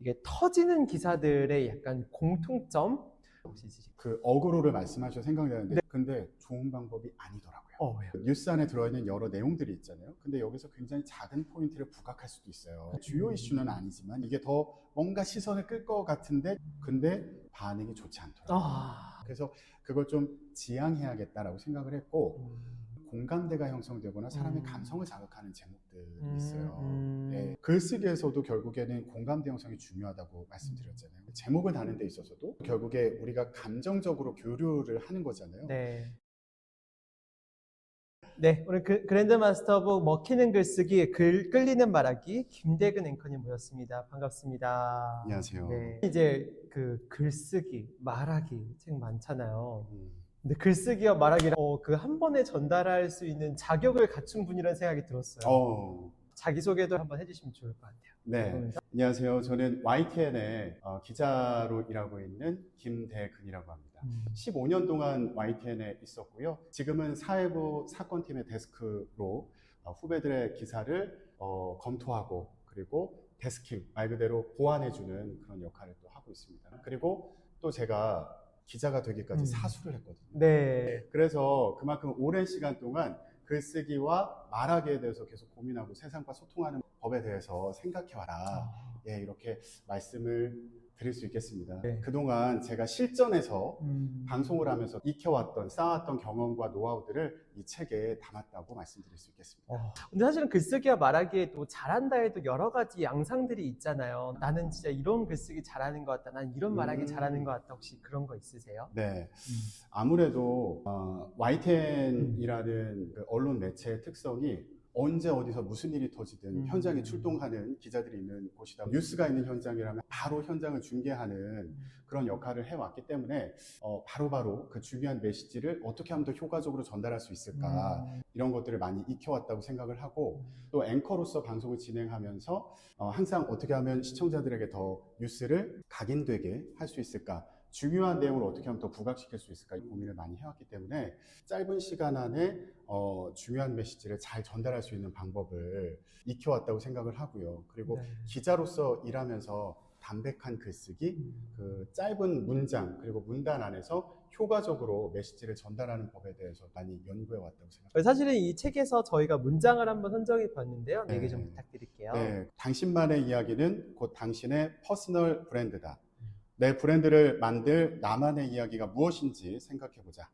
이게 터지는 기사들의 약간 공통점 혹시 있으실까요? 그 어그로를 말씀하셔서 생각나는데 근데 좋은 방법이 아니더라고요. 왜요? 뉴스 안에 들어있는 여러 내용들이 있잖아요. 근데 여기서 굉장히 작은 포인트를 부각할 수도 있어요. 주요 이슈는 아니지만 이게 더 뭔가 시선을 끌 것 같은데 근데 반응이 좋지 않더라고요. 그래서 그걸 좀 지양해야겠다라고 생각을 했고 공감대가 형성되거나 사람의 감성을 자극하는 제목들이 있어요. 네, 글쓰기에서도 결국에는 공감대 형성이 중요하다고 말씀드렸잖아요. 제목을 다는 데 있어서도 결국에 우리가 감정적으로 교류를 하는 거잖아요. 네, 오늘 그랜드 마스터 오브 먹히는 글쓰기, 끌리는 말하기 김대근 앵커님 모셨습니다. 반갑습니다. 안녕하세요. 네, 이제 그 글쓰기, 말하기 책 많잖아요. 근데 글쓰기와 말하기를 그 한 번에 전달할 수 있는 자격을 갖춘 분이라는 생각이 들었어요. 자기소개도 한번 해주시면 좋을 것 같아요. 네, 안녕하세요. 저는 YTN에 기자로 일하고 있는 김대근이라고 합니다. 15년 동안 YTN에 있었고요. 지금은 사회부 사건팀의 데스크로 후배들의 기사를 검토하고 그리고 데스킹, 말 그대로 보완해주는 그런 역할을 또 하고 있습니다. 그리고 또 제가 기자가 되기까지 사수를 했거든요. 네. 그래서 그만큼 오랜 시간 동안 글쓰기와 말하기에 대해서 계속 고민하고 세상과 소통하는 법에 대해서 생각해와라. 예, 이렇게 말씀을 드릴 수 있겠습니다. 네. 그동안 제가 실전에서 방송을 하면서 익혀왔던, 쌓았던 경험과 노하우들을 이 책에 담았다고 말씀드릴 수 있겠습니다. 근데 사실은 글쓰기와 말하기에도 잘한다 해도 여러 가지 양상들이 있잖아요. 나는 진짜 이런 글쓰기 잘하는 것 같다. 난 이런 말하기 잘하는 것 같다. 혹시 그런 거 있으세요? 네. 아무래도 YTN이라는 그 언론 매체의 특성이 언제 어디서 무슨 일이 터지든 현장에 출동하는 기자들이 있는 곳이다. 뉴스가 있는 현장이라면 바로 현장을 중계하는 그런 역할을 해왔기 때문에 바로바로 그 중요한 메시지를 어떻게 하면 더 효과적으로 전달할 수 있을까 이런 것들을 많이 익혀왔다고 생각을 하고 또 앵커로서 방송을 진행하면서 항상 어떻게 하면 시청자들에게 더 뉴스를 각인되게 할 수 있을까 중요한 내용을 어떻게 하면 더 부각시킬 수 있을까 고민을 많이 해왔기 때문에 짧은 시간 안에 중요한 메시지를 잘 전달할 수 있는 방법을 익혀왔다고 생각을 하고요. 그리고 기자로서 일하면서 담백한 글쓰기, 그 짧은 문장 그리고 문단 안에서 효과적으로 메시지를 전달하는 법에 대해서 많이 연구해왔다고 생각합니다. 사실은 이 책에서 저희가 문장을 한번 선정해 봤는데요. 얘기 좀 부탁드릴게요. 네, 당신만의 이야기는 곧 당신의 퍼스널 브랜드다. 내 브랜드를 만들 나만의 이야기가 무엇인지 생각해보자.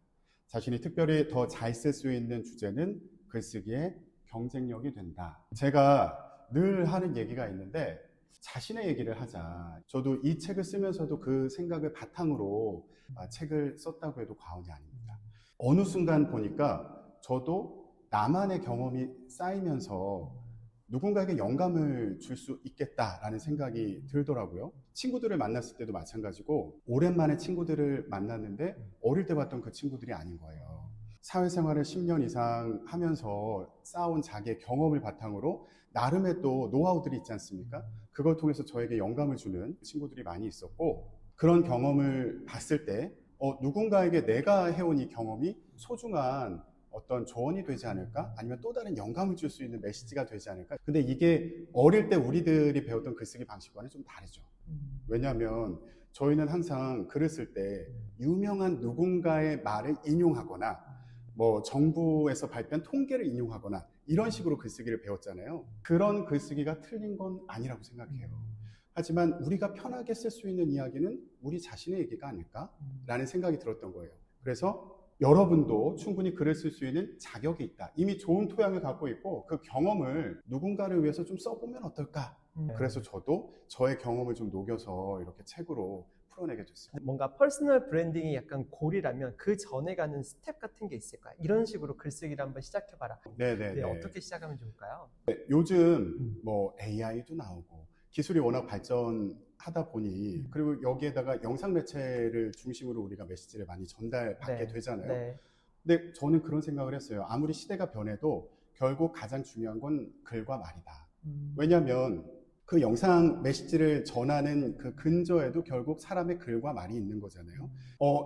자신이 특별히 더 잘 쓸 수 있는 주제는 글쓰기의 경쟁력이 된다. 제가 늘 하는 얘기가 있는데 자신의 얘기를 하자. 저도 이 책을 쓰면서도 그 생각을 바탕으로 책을 썼다고 해도 과언이 아닙니다. 어느 순간 보니까 저도 나만의 경험이 쌓이면서 누군가에게 영감을 줄 수 있겠다라는 생각이 들더라고요. 친구들을 만났을 때도 마찬가지고 오랜만에 친구들을 만났는데 어릴 때 봤던 그 친구들이 아닌 거예요. 사회생활을 10년 이상 하면서 쌓아온 자기의 경험을 바탕으로 나름의 또 노하우들이 있지 않습니까? 그걸 통해서 저에게 영감을 주는 친구들이 많이 있었고 그런 경험을 봤을 때 누군가에게 내가 해온 이 경험이 소중한 어떤 조언이 되지 않을까? 아니면 또 다른 영감을 줄 수 있는 메시지가 되지 않을까? 근데 이게 어릴 때 우리들이 배웠던 글쓰기 방식과는 좀 다르죠. 왜냐하면 저희는 항상 글을 쓸 때 유명한 누군가의 말을 인용하거나 뭐 정부에서 발표한 통계를 인용하거나 이런 식으로 글쓰기를 배웠잖아요. 그런 글쓰기가 틀린 건 아니라고 생각해요. 하지만 우리가 편하게 쓸 수 있는 이야기는 우리 자신의 얘기가 아닐까라는 생각이 들었던 거예요. 그래서 여러분도 충분히 글을 쓸 수 있는 자격이 있다. 이미 좋은 토양을 갖고 있고 그 경험을 누군가를 위해서 좀 써보면 어떨까? 그래서 저도 저의 경험을 좀 녹여서 이렇게 책으로 풀어내게 됐어요. 뭔가 퍼스널 브랜딩이 약간 골이라면 그 전에 가는 스텝 같은 게 있을까요? 이런 식으로 글쓰기를 한번 시작해봐라. 네네. 네, 어떻게 시작하면 좋을까요? 네, 요즘 뭐 AI도 나오고 기술이 워낙 발전하다 보니 그리고 여기에다가 영상 매체를 중심으로 우리가 메시지를 많이 전달받게 되잖아요. 근데 저는 그런 생각을 했어요. 아무리 시대가 변해도 결국 가장 중요한 건 글과 말이다. 왜냐하면 그 영상 메시지를 전하는 그 근저에도 결국 사람의 글과 말이 있는 거잖아요.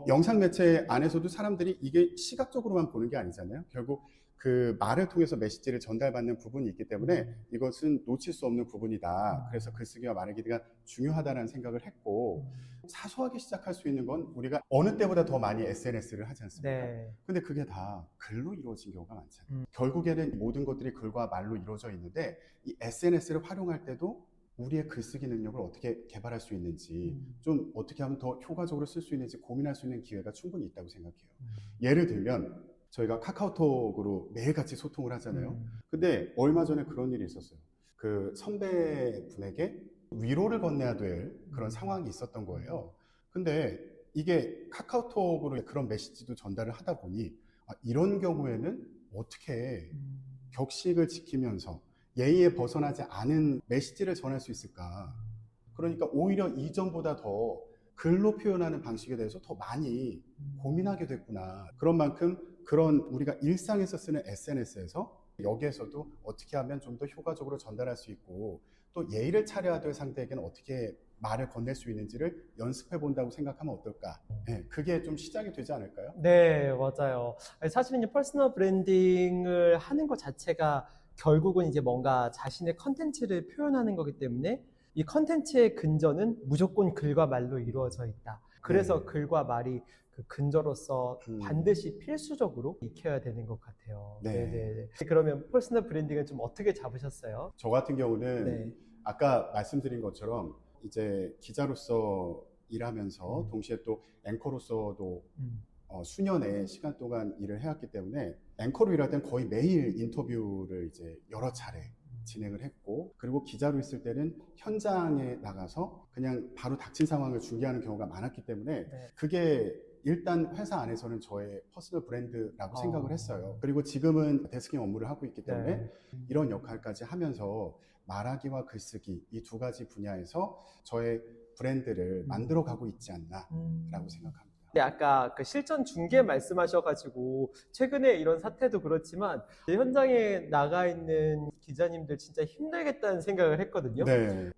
영상 매체 안에서도 사람들이 이게 시각적으로만 보는 게 아니잖아요. 결국 그 말을 통해서 메시지를 전달받는 부분이 있기 때문에 이것은 놓칠 수 없는 부분이다. 그래서 글쓰기와 말하기가 중요하다는 생각을 했고, 사소하게 시작할 수 있는 건 우리가 어느 때보다 더 많이 SNS를 하지 않습니까? 네. 근데 그게 다 글로 이루어진 경우가 많잖아요. 결국에는 모든 것들이 글과 말로 이루어져 있는데 이 SNS를 활용할 때도 우리의 글쓰기 능력을 어떻게 개발할 수 있는지, 좀 어떻게 하면 더 효과적으로 쓸 수 있는지 고민할 수 있는 기회가 충분히 있다고 생각해요. 예를 들면 저희가 카카오톡으로 매일같이 소통을 하잖아요. 근데 얼마 전에 그런 일이 있었어요. 그 선배분에게 위로를 건네야 될 그런 상황이 있었던 거예요. 근데 이게 카카오톡으로 그런 메시지도 전달을 하다 보니 이런 경우에는 어떻게 격식을 지키면서 예의에 벗어나지 않은 메시지를 전할 수 있을까? 그러니까 오히려 이전보다 더 글로 표현하는 방식에 대해서 더 많이 고민하게 됐구나. 그런 만큼 그런 우리가 일상에서 쓰는 SNS에서 여기에서도 어떻게 하면 좀 더 효과적으로 전달할 수 있고, 또 예의를 차려야 될 상대에게는 어떻게 말을 건넬 수 있는지를 연습해 본다고 생각하면 어떨까? 네, 그게 좀 시작이 되지 않을까요? 네, 맞아요. 사실은 이제 퍼스널 브랜딩을 하는 것 자체가 결국은 이제 뭔가 자신의 컨텐츠를 표현하는 거기 때문에 이 컨텐츠의 근저는 무조건 글과 말로 이루어져 있다. 그래서 글과 말이 그 근저로서 반드시 필수적으로 익혀야 되는 것 같아요. 네. 그러면 퍼스널 브랜딩은 좀 어떻게 잡으셨어요? 저 같은 경우는 아까 말씀드린 것처럼 이제 기자로서 일하면서 동시에 또 앵커로서도 수년의 시간 동안 일을 해왔기 때문에 앵커로 일할 때는 거의 매일 인터뷰를 이제 여러 차례 진행을 했고, 그리고 기자로 있을 때는 현장에 나가서 그냥 바로 닥친 상황을 중계하는 경우가 많았기 때문에 그게 일단 회사 안에서는 저의 퍼스널 브랜드라고 생각을 했어요. 그리고 지금은 데스킹 업무를 하고 있기 때문에 이런 역할까지 하면서 말하기와 글쓰기 이 두 가지 분야에서 저의 브랜드를 만들어 가고 있지 않나라고 생각합니다. 아까 그 실전 중계 말씀하셔가지고 최근에 이런 사태도 그렇지만 현장에 나가 있는 기자님들 진짜 힘들겠다는 생각을 했거든요.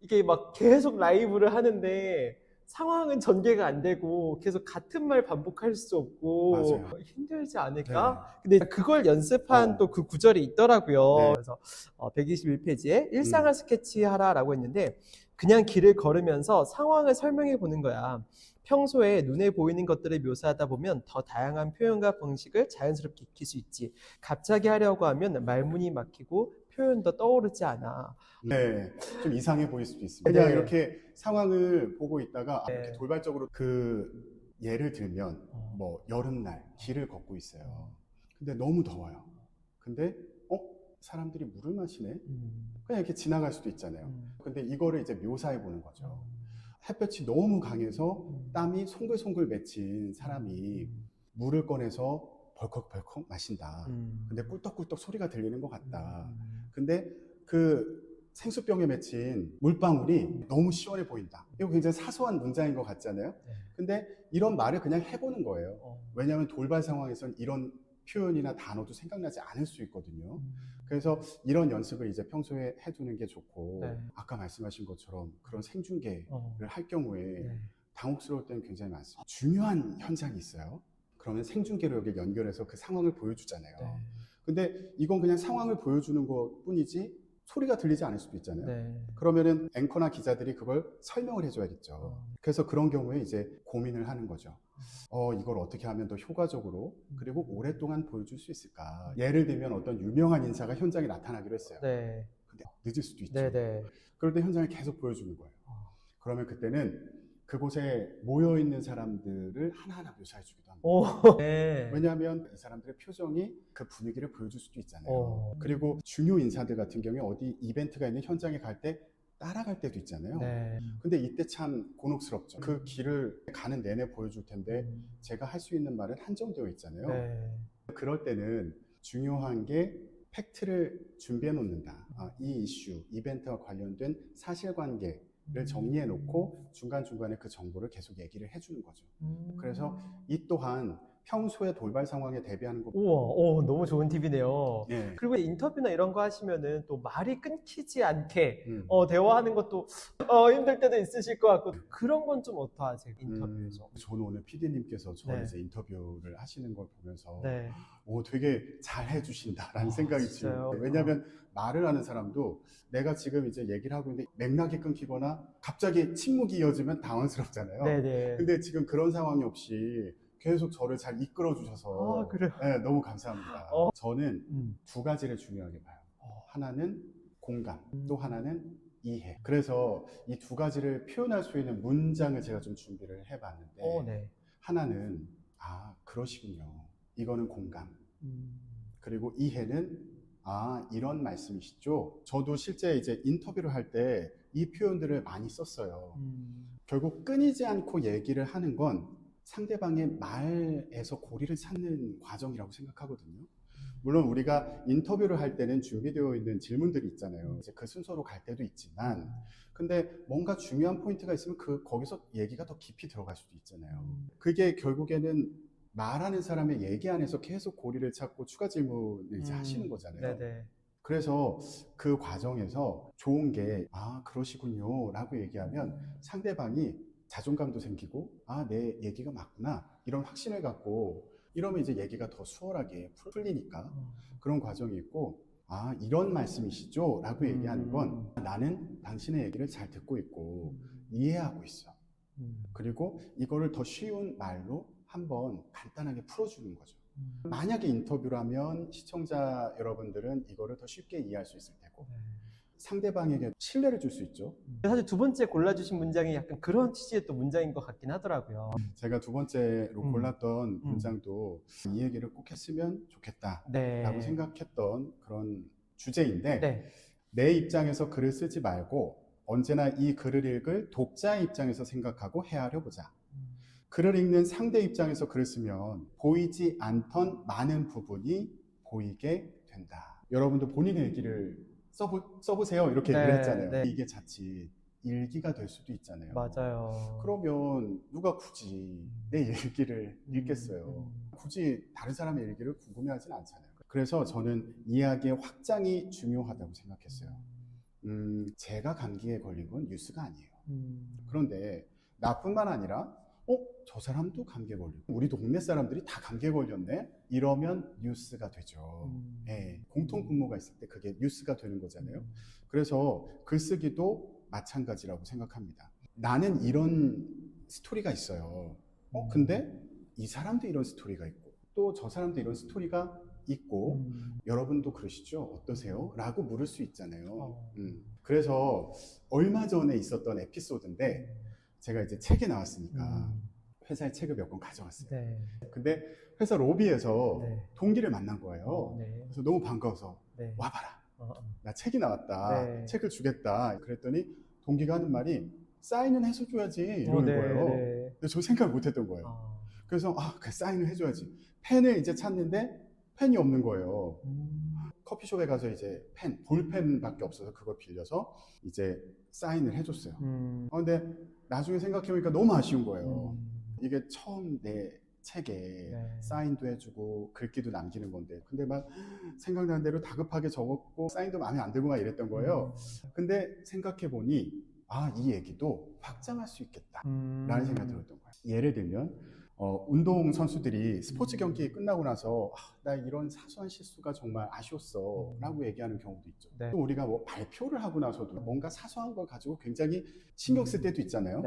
이게 막 계속 라이브를 하는데 상황은 전개가 안 되고 계속 같은 말 반복할 수 없고 맞아요. 힘들지 않을까? 근데 그걸 연습한 또 그 구절이 있더라고요. 그래서 121페이지에 일상을 스케치하라라고 했는데 그냥 길을 걸으면서 상황을 설명해 보는 거야. 평소에 눈에 보이는 것들을 묘사하다 보면 더 다양한 표현과 방식을 자연스럽게 익힐 수 있지. 갑자기 하려고 하면 말문이 막히고 표현도 떠오르지 않아. 네, 좀 이상해 보일 수도 있습니다. 그냥 이렇게 상황을 보고 있다가 이렇게 돌발적으로 그 예를 들면 뭐 여름날 길을 걷고 있어요. 근데 너무 더워요. 근데 사람들이 물을 마시네? 그냥 이렇게 지나갈 수도 있잖아요. 근데 이거를 이제 묘사해 보는 거죠. 햇볕이 너무 강해서 땀이 송글송글 맺힌 사람이 물을 꺼내서 벌컥벌컥 마신다. 근데 꿀떡꿀떡 소리가 들리는 것 같다. 근데 그 생수병에 맺힌 물방울이 너무 시원해 보인다. 이거 굉장히 사소한 문장인 것 같잖아요. 근데 이런 말을 그냥 해보는 거예요. 왜냐하면 돌발 상황에서는 이런 표현이나 단어도 생각나지 않을 수 있거든요. 그래서 이런 연습을 이제 평소에 해두는 게 좋고, 아까 말씀하신 것처럼 그런 생중계를 할 경우에 당혹스러울 때는 굉장히 많습니다. 중요한 현장이 있어요. 그러면 생중계로 여기 연결해서 그 상황을 보여주잖아요. 근데 이건 그냥 상황을 보여주는 것 뿐이지 소리가 들리지 않을 수도 있잖아요. 그러면은 앵커나 기자들이 그걸 설명을 해줘야겠죠. 그래서 그런 경우에 이제 고민을 하는 거죠. 이걸 어떻게 하면 더 효과적으로 그리고 오랫동안 보여줄 수 있을까? 예를 들면 어떤 유명한 인사가 현장에 나타나기로 했어요. 근데 늦을 수도 있죠. 그럴 때 현장을 계속 보여주는 거예요. 그러면 그때는 그곳에 모여있는 사람들을 하나하나 묘사해 주기도 합니다. 왜냐하면 이 사람들의 표정이 그 분위기를 보여줄 수도 있잖아요. 그리고 중요 인사들 같은 경우에 어디 이벤트가 있는 현장에 갈 때 따라갈 때도 있잖아요. 근데 이때 참 곤혹스럽죠. 그 길을 가는 내내 보여줄 텐데 제가 할 수 있는 말은 한정되어 있잖아요. 그럴 때는 중요한 게 팩트를 준비해 놓는다. 이 이슈, 이벤트와 관련된 사실관계를 정리해 놓고 중간중간에 그 정보를 계속 얘기를 해주는 거죠. 그래서 이 또한 평소에 돌발 상황에 대비하는 거. 우와, 너무 좋은 팁이네요. 예. 그리고 인터뷰나 이런 거 하시면은 또 말이 끊기지 않게 대화하는 것도 힘들 때도 있으실 것 같고, 그런 건 좀 어떠하세요? 인터뷰에서. 저는 오늘 PD님께서 저를 네. 이제 인터뷰를 하시는 걸 보면서 네. 되게 잘 해주신다라는 생각이 진짜요? 들어요. 왜냐하면 말을 하는 사람도 내가 지금 이제 얘기를 하고 있는데 맥락이 끊기거나 갑자기 침묵이 이어지면 당황스럽잖아요. 네네. 근데 지금 그런 상황이 없이 계속 저를 잘 이끌어 주셔서 그래요? 네, 너무 감사합니다. 저는 두 가지를 중요하게 봐요. 하나는 공감, 또 하나는 이해. 그래서 이 두 가지를 표현할 수 있는 문장을 제가 좀 준비를 해봤는데 네. 하나는 그러시군요. 이거는 공감. 그리고 이해는 이런 말씀이시죠. 저도 실제 이제 인터뷰를 할 때 이 표현들을 많이 썼어요. 결국 끊이지 않고 얘기를 하는 건 상대방의 말에서 고리를 찾는 과정이라고 생각하거든요. 물론 우리가 인터뷰를 할 때는 준비되어 있는 질문들이 있잖아요. 이제 그 순서로 갈 때도 있지만, 근데 뭔가 중요한 포인트가 있으면 거기서 얘기가 더 깊이 들어갈 수도 있잖아요. 그게 결국에는 말하는 사람의 얘기 안에서 계속 고리를 찾고 추가 질문을 이제 하시는 거잖아요. 네네. 그래서 그 과정에서 좋은 게 그러시군요 라고 얘기하면 상대방이 자존감도 생기고 내 얘기가 맞구나 이런 확신을 갖고 이러면 이제 얘기가 더 수월하게 풀리니까 그런 과정이 있고 이런 말씀이시죠 라고 얘기하는 건 나는 당신의 얘기를 잘 듣고 있고 이해하고 있어. 그리고 이거를 더 쉬운 말로 한번 간단하게 풀어주는 거죠. 만약에 인터뷰를 하면 시청자 여러분들은 이거를 더 쉽게 이해할 수 있을 테고 상대방에게 신뢰를 줄 수 있죠. 사실 두 번째 골라주신 문장이 약간 그런 취지의 또 문장인 것 같긴 하더라고요. 제가 두 번째로 골랐던 문장도 이 얘기를 꼭 했으면 좋겠다 라고 생각했던 그런 주제인데 내 입장에서 글을 쓰지 말고 언제나 이 글을 읽을 독자의 입장에서 생각하고 헤아려 보자. 글을 읽는 상대 입장에서 글을 쓰면 보이지 않던 많은 부분이 보이게 된다. 여러분도 본인의 얘기를 써보세요 이렇게 얘기를 했잖아요. 이게 자칫 일기가 될 수도 있잖아요. 맞아요. 그러면 누가 굳이 내 일기를 읽겠어요. 굳이 다른 사람의 일기를 궁금해하진 않잖아요. 그래서 저는 이야기의 확장이 중요하다고 생각했어요. 제가 감기에 걸린 건 뉴스가 아니에요. 그런데 나뿐만 아니라 저 사람도 감기에 걸리고 우리 동네 사람들이 다 감기에 걸렸네? 이러면 뉴스가 되죠. 공통 분모가 있을 때 그게 뉴스가 되는 거잖아요. 그래서 글쓰기도 마찬가지라고 생각합니다. 나는 이런 스토리가 있어요. 근데 이 사람도 이런 스토리가 있고 또 저 사람도 이런 스토리가 있고 여러분도 그러시죠? 어떠세요? 라고 물을 수 있잖아요. 그래서 얼마 전에 있었던 에피소드인데 제가 이제 책이 나왔으니까 회사에 책을 몇 권 가져왔어요. 근데 회사 로비에서 동기를 만난 거예요. 그래서 너무 반가워서 와봐라. 나 책이 나왔다. 책을 주겠다. 그랬더니 동기가 하는 말이 사인은 해줘야지 이러는 거예요. 근데 저 생각을 못 했던 거예요. 그래서 그래, 사인을 해줘야지. 펜을 이제 찾는데 펜이 없는 거예요. 커피숍에 가서 이제 볼펜밖에 없어서 그걸 빌려서 이제 사인을 해줬어요. 근데 나중에 생각해보니까 너무 아쉬운 거예요. 이게 처음 내 책에 사인도 해주고 글귀도 남기는 건데 근데 막 생각나는 대로 다급하게 적었고 사인도 마음에 안 들고 막 이랬던 거예요. 근데 생각해보니 이 얘기도 확장할 수 있겠다 라는 생각이 들었던 거예요. 예를 들면 운동 선수들이 스포츠 경기 끝나고 나서 나 이런 사소한 실수가 정말 아쉬웠어 라고 얘기하는 경우도 있죠. 또 우리가 뭐 발표를 하고 나서도 뭔가 사소한 걸 가지고 굉장히 신경 쓸 때도 있잖아요.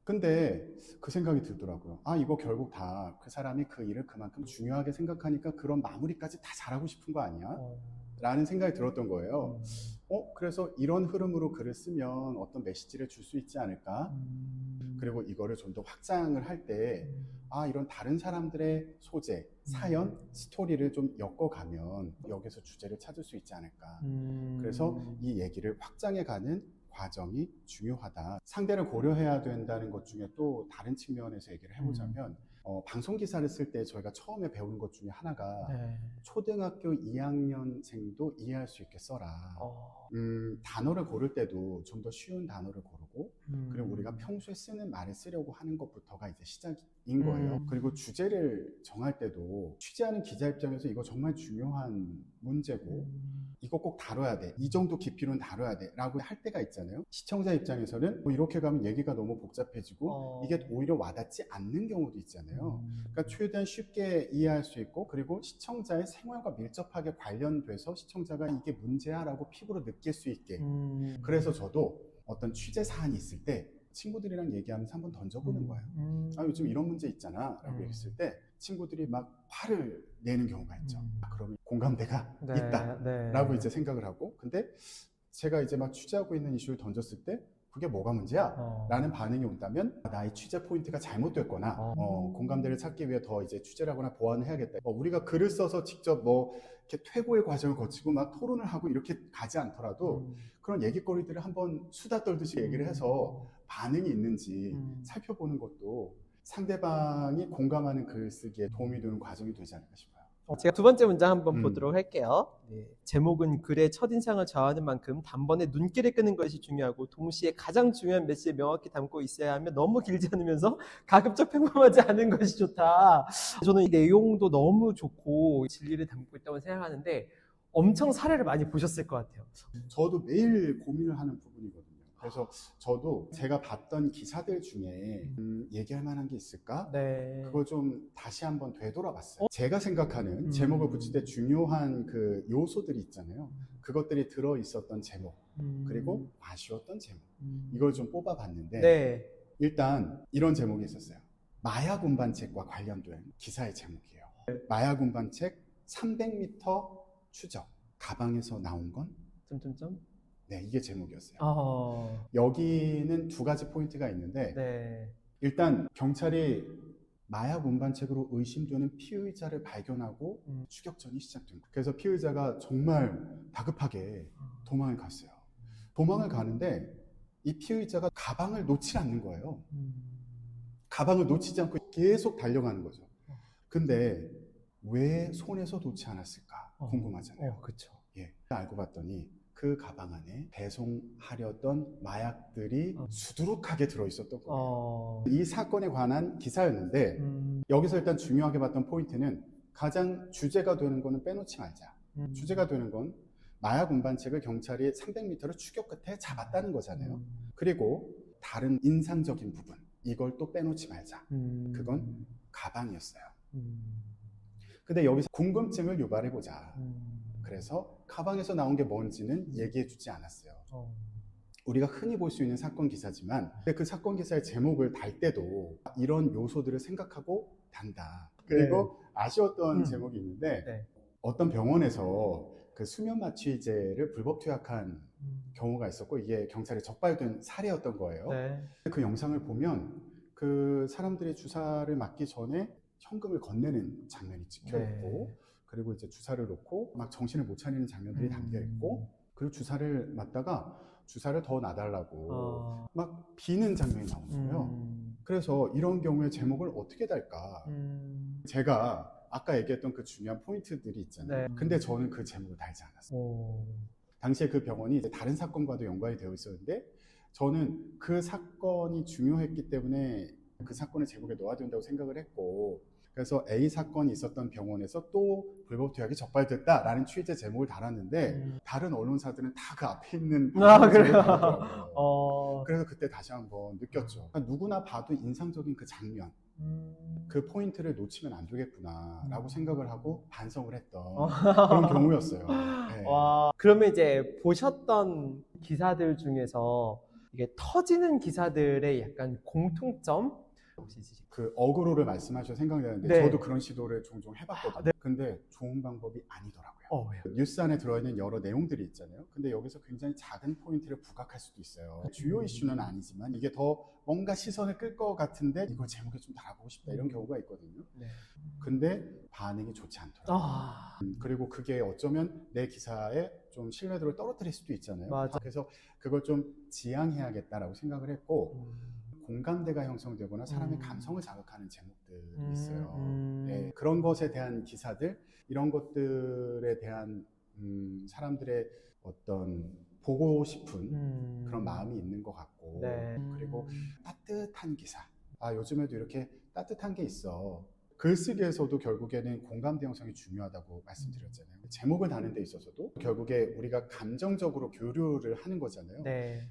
근데 그 생각이 들더라고요. 이거 결국 다 그 사람이 그 일을 그만큼 중요하게 생각하니까 그런 마무리까지 다 잘하고 싶은 거 아니야? 라는 생각이 들었던 거예요. 그래서 이런 흐름으로 글을 쓰면 어떤 메시지를 줄 수 있지 않을까? 그리고 이거를 좀 더 확장을 할 때 이런 다른 사람들의 소재, 사연, 스토리를 좀 엮어가면 여기서 주제를 찾을 수 있지 않을까? 그래서 이 얘기를 확장해가는 과정이 중요하다. 상대를 고려해야 된다는 것 중에 또 다른 측면에서 얘기를 해보자면 방송 기사를 쓸 때 저희가 처음에 배우는 것 중에 하나가 네. 초등학교 2학년생도 이해할 수 있게 써라. 단어를 고를 때도 좀 더 쉬운 단어를 고르고 그리고 우리가 평소에 쓰는 말을 쓰려고 하는 것부터가 이제 시작인 거예요. 그리고 주제를 정할 때도 취재하는 기자 입장에서 이거 정말 중요한 문제고 이거 꼭 다뤄야 돼. 이 정도 깊이로는 다뤄야 돼. 라고 할 때가 있잖아요. 시청자 입장에서는 이렇게 가면 얘기가 너무 복잡해지고 이게 오히려 와닿지 않는 경우도 있잖아요. 그러니까 최대한 쉽게 이해할 수 있고 그리고 시청자의 생활과 밀접하게 관련돼서 시청자가 이게 문제야 라고 피부로 느낄 수 있게. 그래서 저도 어떤 취재 사안이 있을 때 친구들이랑 얘기하면서 한번 던져보는 거예요. 아, 요즘 이런 문제 있잖아 라고 얘기했을 때 친구들이 막 화를 내는 경우가 있죠. 그러면 공감대가 네, 있다 네. 라고 이제 생각을 하고 근데 제가 이제 막 취재하고 있는 이슈를 던졌을 때 그게 뭐가 문제야? 라는 반응이 온다면 나의 취재 포인트가 잘못됐거나 공감대를 찾기 위해 더 이제 취재를 하거나 보완을 해야겠다. 우리가 글을 써서 직접 뭐 이렇게 퇴고의 과정을 거치고 막 토론을 하고 이렇게 가지 않더라도 그런 얘기거리들을 한번 수다 떨듯이 얘기를 해서 반응이 있는지 살펴보는 것도 상대방이 공감하는 글쓰기에 도움이 되는 과정이 되지 않을까 싶어요. 제가 두 번째 문장 한번 보도록 할게요. 네. 제목은 글의 첫인상을 좌우하는 만큼 단번에 눈길을 끄는 것이 중요하고 동시에 가장 중요한 메시지를 명확히 담고 있어야 하며 너무 길지 않으면서 가급적 평범하지 않은 것이 좋다. 저는 이 내용도 너무 좋고 진리를 담고 있다고 생각하는데 엄청 사례를 많이 보셨을 것 같아요. 저도 매일 고민을 하는 부분이거든요. 그래서 저도 제가 봤던 기사들 중에 얘기할 만한 게 있을까? 네. 그걸 좀 다시 한번 되돌아봤어요. 제가 생각하는 제목을 붙일 때 중요한 그 요소들이 있잖아요. 그것들이 들어있었던 제목 그리고 아쉬웠던 제목 이걸 좀 뽑아봤는데 네. 일단 이런 제목이 있었어요. 마약 운반책과 관련된 기사의 제목이에요. 마약 운반책 300m 추적 가방에서 나온 건? 점점점. 네, 이게 제목이었어요. 여기는 두 가지 포인트가 있는데 네. 일단 경찰이 마약 운반책으로 의심되는 피의자를 발견하고 추격전이 시작된 거예요. 그래서 피의자가 정말 다급하게 도망을 갔어요. 도망을 가는데 이 피의자가 가방을 놓지 않는 거예요. 가방을 놓치지 않고 계속 달려가는 거죠. 근데 왜 손에서 놓지 않았을까 궁금하잖아요. 그렇죠. 예, 알고 봤더니 그 가방 안에 배송하려던 마약들이 수두룩하게 들어있었던 거예요. 이 사건에 관한 기사였는데 여기서 일단 중요하게 봤던 포인트는 가장 주제가 되는 거는 빼놓지 말자. 주제가 되는 건 마약 운반책을 경찰이 300m를 추격 끝에 잡았다는 거잖아요. 그리고 다른 인상적인 부분 이걸 또 빼놓지 말자. 그건 가방이었어요. 근데 여기서 궁금증을 유발해보자. 그래서 가방에서 나온 게 뭔지는 얘기해주지 않았어요. 우리가 흔히 볼 수 있는 사건 기사지만 그 사건 기사의 제목을 달 때도 이런 요소들을 생각하고 단다. 그리고 아쉬웠던 제목이 있는데 어떤 병원에서 그 수면 마취제를 불법 투약한 경우가 있었고 이게 경찰에 적발된 사례였던 거예요. 그 영상을 보면 그 사람들이 주사를 맞기 전에 현금을 건네는 장면이 찍혀 있고 그리고 이제 주사를 놓고 막 정신을 못 차리는 장면들이 담겨 있고 그리고 주사를 맞다가 주사를 더 놔달라고 막 비는 장면이 나오는 거예요. 그래서 이런 경우에 제목을 어떻게 달까? 제가 아까 얘기했던 그 중요한 포인트들이 있잖아요. 근데 저는 그 제목을 달지 않았어요. 당시에 그 병원이 이제 다른 사건과도 연관이 되어 있었는데 저는 그 사건이 중요했기 때문에 그 사건을 제목에 넣어야 된다고 생각을 했고 그래서 A 사건이 있었던 병원에서 또 불법 투약이 적발됐다라는 취재 제목을 달았는데 다른 언론사들은 다 그 앞에 있는 그래요. 그래서 그때 다시 한번 느꼈죠. 그러니까 누구나 봐도 인상적인 그 장면 그 포인트를 놓치면 안 되겠구나 라고 생각을 하고 반성을 했던 그런 경우였어요. 네. 와, 그러면 이제 보셨던 기사들 중에서 이게 터지는 기사들의 약간 공통점 혹시 있으실까요? 그 어그로를 말씀하셔서 생각나는데 저도 그런 시도를 종종 해봤거든요. 근데 좋은 방법이 아니더라고요. 뉴스 안에 들어있는 여러 내용들이 있잖아요. 근데 여기서 굉장히 작은 포인트를 부각할 수도 있어요. 주요 이슈는 아니지만 이게 더 뭔가 시선을 끌 것 같은데 이걸 제목에 좀 달아보고 싶다 이런 경우가 있거든요. 근데 반응이 좋지 않더라고요. 그리고 그게 어쩌면 내 기사에 좀 신뢰도를 떨어뜨릴 수도 있잖아요. 맞아. 그래서 그걸 좀 지양해야겠다라고 생각을 했고 공감대가 형성되거나 사람의 감성을 자극하는 제목들이 있어요. 네, 그런 것에 대한 기사들, 이런 것들에 대한 사람들의 어떤 보고 싶은 그런 마음이 있는 것 같고, 그리고 따뜻한 기사. 요즘에도 이렇게 따뜻한 게 있어. 글쓰기에서도 결국에는 공감대 형성이 중요하다고 말씀드렸잖아요. 제목을 다는 데 있어서도 결국에 우리가 감정적으로 교류를 하는 거잖아요.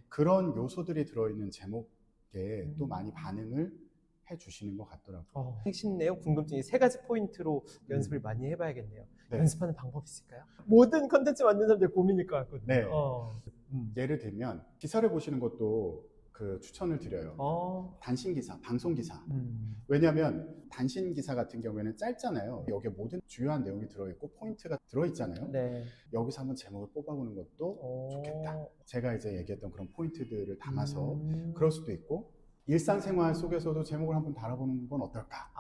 그런 요소들이 들어있는 제목에 또 많이 반응을 해주시는 것 같더라고요. 핵심 내용, 궁금증이 3가지 포인트로 연습을 많이 해봐야겠네요. 연습하는 방법이 있을까요? 모든 컨텐츠 만드는 사람들 고민일 것 같거든요. 네. 예를 들면 기사를 보시는 것도 추천을 드려요. 단신 기사, 방송 기사. 왜냐하면 단신 기사 같은 경우에는 짧잖아요. 여기에 모든 주요한 내용이 들어있고 포인트가 들어있잖아요. 여기서 한번 제목을 뽑아보는 것도 좋겠다. 제가 이제 얘기했던 그런 포인트들을 담아서 그럴 수도 있고, 일상생활 속에서도 제목을 한번 달아보는 건 어떨까?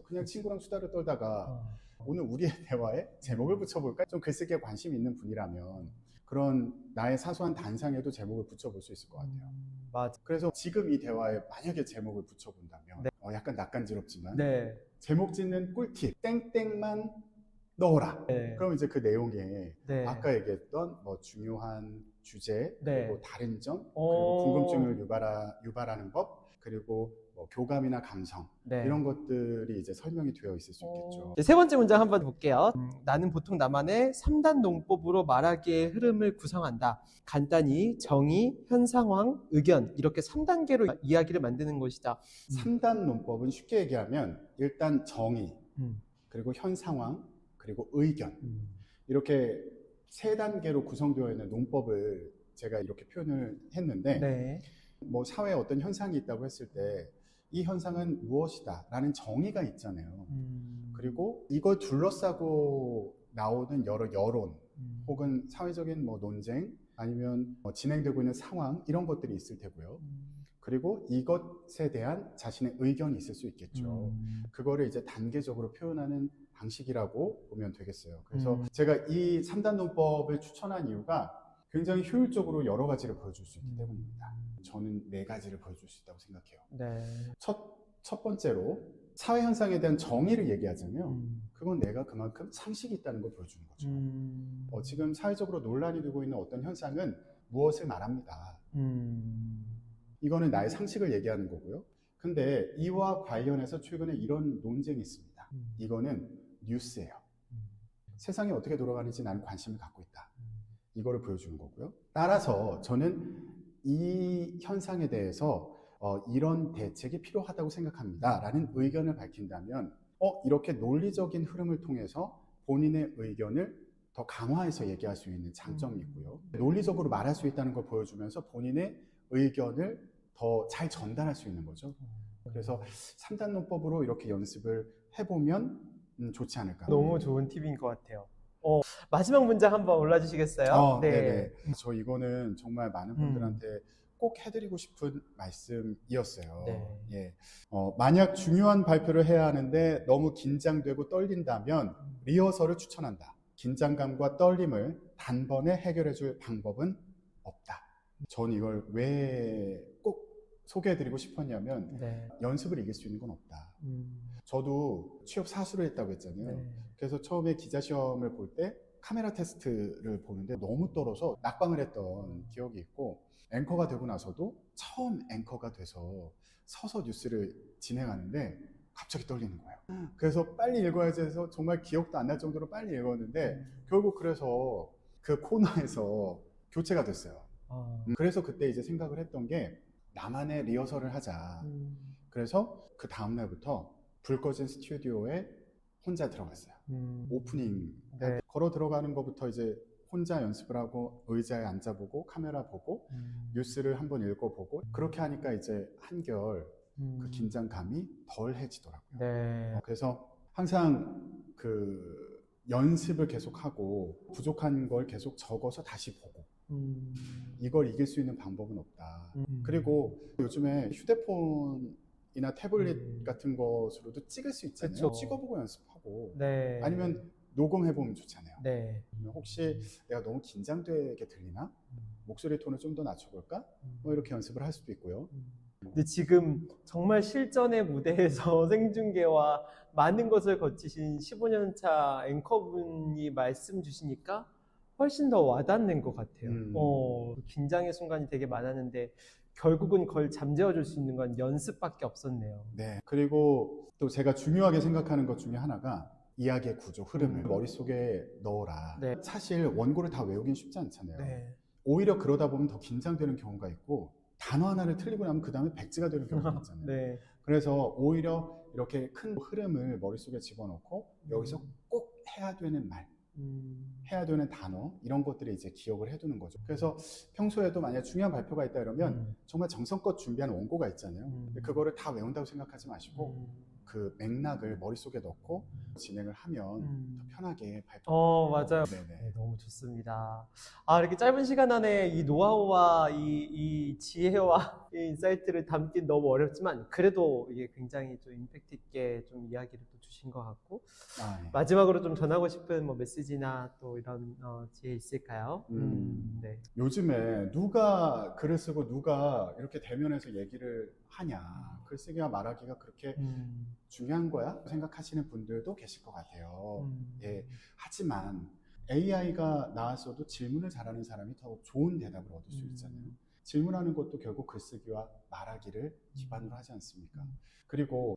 그냥 친구랑 수다를 떨다가 오늘 우리의 대화에 제목을 붙여볼까? 좀 글쓰기에 관심 있는 분이라면 그런 나의 사소한 단상에도 제목을 붙여볼 수 있을 것 같아요. 맞아. 그래서 지금 이 대화에 만약에 제목을 붙여본다면 약간 낯간지럽지만 제목 짓는 꿀팁 땡땡만 넣어라. 그럼 이제 그 내용에 아까 얘기했던 뭐 중요한 주제, 그리고 다른 점, 그리고 궁금증을 유발하는 법, 그리고 뭐 교감이나 감성 이런 것들이 이제 설명이 되어 있을 수 있겠죠. 3번째 문장 한번 볼게요. 나는 보통 나만의 3단 농법으로 말하기의 흐름을 구성한다. 간단히 정의, 현상황, 의견 이렇게 3단계로 이야기를 만드는 것이다. 3단 논법은 쉽게 얘기하면 일단 정의, 그리고 현상황, 그리고 의견 이렇게 3단계로 구성되어 있는 논법을 제가 이렇게 표현을 했는데 뭐 사회에 어떤 현상이 있다고 했을 때 이 현상은 무엇이다 라는 정의가 있잖아요. 그리고 이걸 둘러싸고 나오는 여러 여론 혹은 사회적인 뭐 논쟁 아니면 진행되고 있는 상황 이런 것들이 있을 테고요. 그리고 이것에 대한 자신의 의견이 있을 수 있겠죠. 그거를 이제 단계적으로 표현하는 방식이라고 보면 되겠어요. 그래서 제가 이 3단 논법을 추천한 이유가 굉장히 효율적으로 여러 가지를 보여줄 수 있기 때문입니다. 저는 4가지를 보여줄 수 있다고 생각해요. 첫 번째로 사회 현상에 대한 정의를 얘기하자면 그건 내가 그만큼 상식이 있다는 걸 보여주는 거죠. 지금 사회적으로 논란이 되고 있는 어떤 현상은 무엇을 말합니다. 이거는 나의 상식을 얘기하는 거고요. 근데 이와 관련해서 최근에 이런 논쟁이 있습니다. 이거는 뉴스예요. 세상이 어떻게 돌아가는지 나는 관심을 갖고 있다. 이거를 보여주는 거고요. 따라서 저는 이 현상에 대해서 이런 대책이 필요하다고 생각합니다. 라는 의견을 밝힌다면 이렇게 논리적인 흐름을 통해서 본인의 의견을 더 강화해서 얘기할 수 있는 장점이 있고요. 논리적으로 말할 수 있다는 걸 보여주면서 본인의 의견을 더 잘 전달할 수 있는 거죠. 그래서 3단 논법으로 이렇게 연습을 해보면 좋지 않을까. 너무 좋은 팁인 것 같아요. 마지막 문장 한번 올라주시겠어요? 네네. 저 이거는 정말 많은 분들한테 꼭 해드리고 싶은 말씀이었어요. 만약 중요한 발표를 해야 하는데 너무 긴장되고 떨린다면 리허설을 추천한다. 긴장감과 떨림을 단번에 해결해줄 방법은 없다. 전 이걸 왜 꼭 소개해드리고 싶었냐면 연습을 이길 수 있는 건 없다. 저도 취업 사수를 했다고 했잖아요. 그래서 처음에 기자시험을 볼 때 카메라 테스트를 보는데 너무 떨어서 낙방을 했던 기억이 있고, 앵커가 되고 나서도 처음 앵커가 돼서 서서 뉴스를 진행하는데 갑자기 떨리는 거예요. 그래서 빨리 읽어야지 해서 정말 기억도 안 날 정도로 빨리 읽었는데 결국 그래서 그 코너에서 교체가 됐어요. 그래서 그때 이제 생각을 했던 게 나만의 리허설을 하자. 그래서 그 다음날부터 불 꺼진 스튜디오에 혼자 들어갔어요. 오프닝 걸어 들어가는 것부터 이제 혼자 연습을 하고 의자에 앉아보고 카메라 보고 뉴스를 한번 읽어보고 그렇게 하니까 이제 한결 그 긴장감이 덜해지더라고요. 그래서 항상 그 연습을 계속하고 부족한 걸 계속 적어서 다시 보고 이걸 이길 수 있는 방법은 없다. 그리고 요즘에 휴대폰이나 태블릿 같은 것으로도 찍을 수 있잖아요. 그쵸. 찍어보고 연습하고 네. 아니면 녹음해보면 좋잖아요. 네. 혹시 내가 너무 긴장되게 들리나? 목소리 톤을 좀 더 낮춰볼까? 뭐 이렇게 연습을 할 수도 있고요. 근데 지금 정말 실전의 무대에서 생중계와 많은 것을 거치신 15년 차 앵커분이 말씀 주시니까 훨씬 더 와닿는 것 같아요. 긴장의 순간이 되게 많았는데 결국은 그걸 잠재워 줄 수 있는 건 연습밖에 없었네요. 네. 그리고 또 제가 중요하게 생각하는 것 중에 하나가 이야기의 구조, 흐름을 머릿속에 넣어라. 네. 사실 원고를 다 외우긴 쉽지 않잖아요. 네. 오히려 그러다 보면 더 긴장되는 경우가 있고 단어 하나를 틀리고 나면 그 다음에 백지가 되는 경우가 있잖아요. 네. 그래서 오히려 이렇게 큰 흐름을 머릿속에 집어넣고 여기서 꼭 해야 되는 말, 해야 되는 단어 이런 것들을 이제 기억을 해두는 거죠. 그래서 평소에도 만약 중요한 발표가 있다 이러면 정말 정성껏 준비한 원고가 있잖아요. 근데 그거를 다 외운다고 생각하지 마시고 그 맥락을 머릿속에 넣고 진행을 하면 더 편하게 맞아요. 네, 너무 좋습니다. 이렇게 짧은 시간 안에 이 노하우와 이 지혜와 이 인사이트를 담긴 너무 어렵지만 그래도 이게 굉장히 좀 임팩트 있게 좀 이야기를 또 주신 것 같고 네. 마지막으로 좀 전하고 싶은 뭐 메시지나 또 이런 지혜 있을까요? 네. 요즘에 누가 글을 쓰고 누가 이렇게 대면해서 얘기를 하냐, 글쓰기와 말하기가 그렇게 중요한 거야? 생각하시는 분들도 계실 것 같아요. 예. 하지만 AI가 나왔어도 질문을 잘하는 사람이 더 좋은 대답을 얻을 수 있잖아요. 질문하는 것도 결국 글쓰기와 말하기를 기반으로 하지 않습니까? 그리고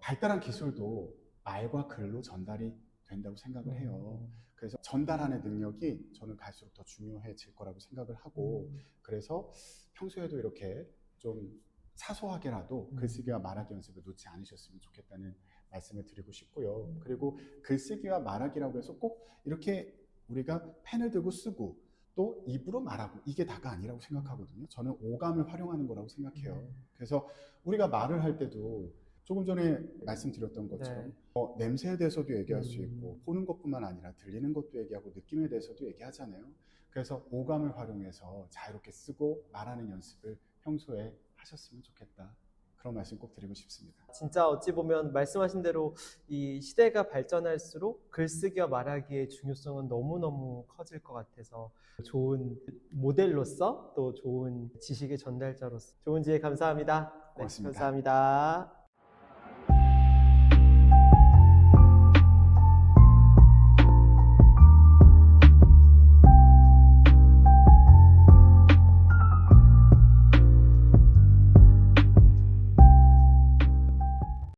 발달한 기술도 말과 글로 전달이 된다고 생각을 해요. 그래서 전달하는 능력이 저는 갈수록 더 중요해질 거라고 생각을 하고 그래서 평소에도 이렇게 좀 사소하게라도 글쓰기와 말하기 연습을 놓지 않으셨으면 좋겠다는 말씀을 드리고 싶고요. 그리고 글쓰기와 말하기라고 해서 꼭 이렇게 우리가 펜을 들고 쓰고 또 입으로 말하고 이게 다가 아니라고 생각하거든요. 저는 오감을 활용하는 거라고 생각해요. 그래서 우리가 말을 할 때도 조금 전에 말씀드렸던 것처럼 냄새에 대해서도 얘기할 수 있고 보는 것뿐만 아니라 들리는 것도 얘기하고 느낌에 대해서도 얘기하잖아요. 그래서 오감을 활용해서 자유롭게 쓰고 말하는 연습을 평소에 하셨으면 좋겠다. 그런 말씀 꼭 드리고 싶습니다. 진짜 어찌 보면 말씀하신 대로 이 시대가 발전할수록 글쓰기와 말하기의 중요성은 너무너무 커질 것 같아서 좋은 모델로서 또 좋은 지식의 전달자로서 좋은 지혜 감사합니다. 고맙습니다. 네, 감사합니다.